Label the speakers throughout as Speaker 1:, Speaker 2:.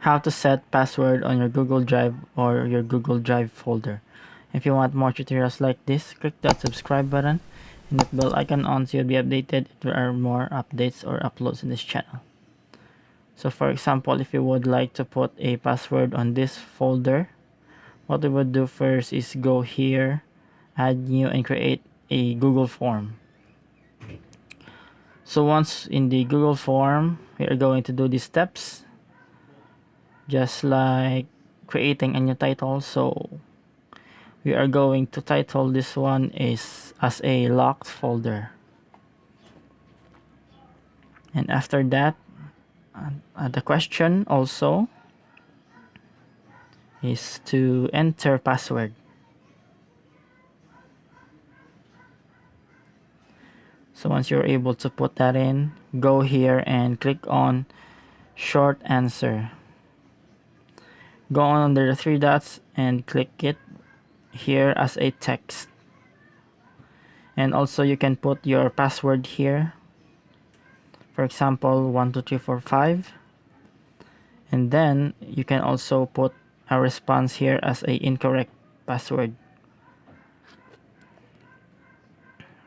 Speaker 1: how to set password on your Google Drive or your Google Drive folder. If you want more tutorials like this, click that subscribe button and that bell icon on so you'll be updated if there are more updates or uploads in this channel. So for example, if you would like to put a password on this folder, what we would do first is go here, add new, and create a Google form. So once in the Google form, we are going to do these steps just like creating a new title. So we are going to title this one is as a locked folder, and after that the question also is to enter password. So once you're able to put that in, go here and click on short answer. Go on under the three dots and click it here as a text. And also you can put your password here. For example, 12345. And then you can also put a response here as a incorrect password.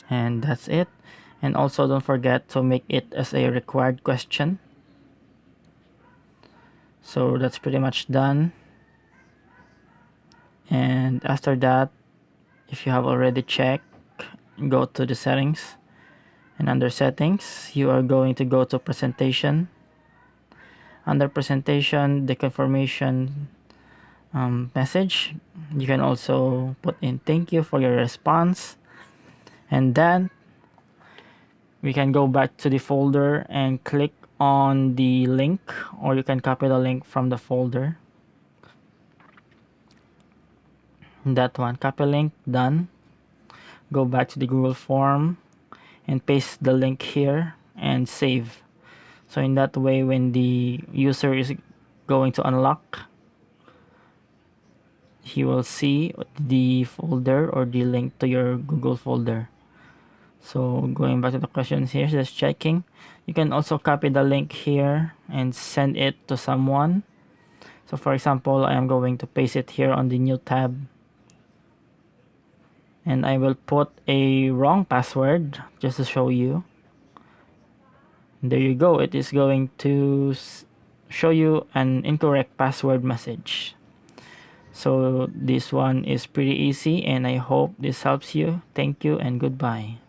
Speaker 1: And that's it. And also don't forget to make it as a required question. So that's pretty much done. And after that, if you have already checked, go to the settings, and under settings you are going to go to presentation. Under presentation, the confirmation message, you can also put in thank you for your response, and then we can go back to the folder and click on the link, or you can copy the link from the folder. That one, copy link, done. Go back to the Google form and paste the link here and save. So in that way, when the user is going to unlock, he will see the folder or the link to your Google folder. So going back to the questions here, just checking. You can also copy the link here and send it to someone. So for example, I am going to paste it here on the new tab. And I will put a wrong password just to show you. There you go. It is going to show you an incorrect password message. So this one is pretty easy, and I hope this helps you. Thank you and goodbye.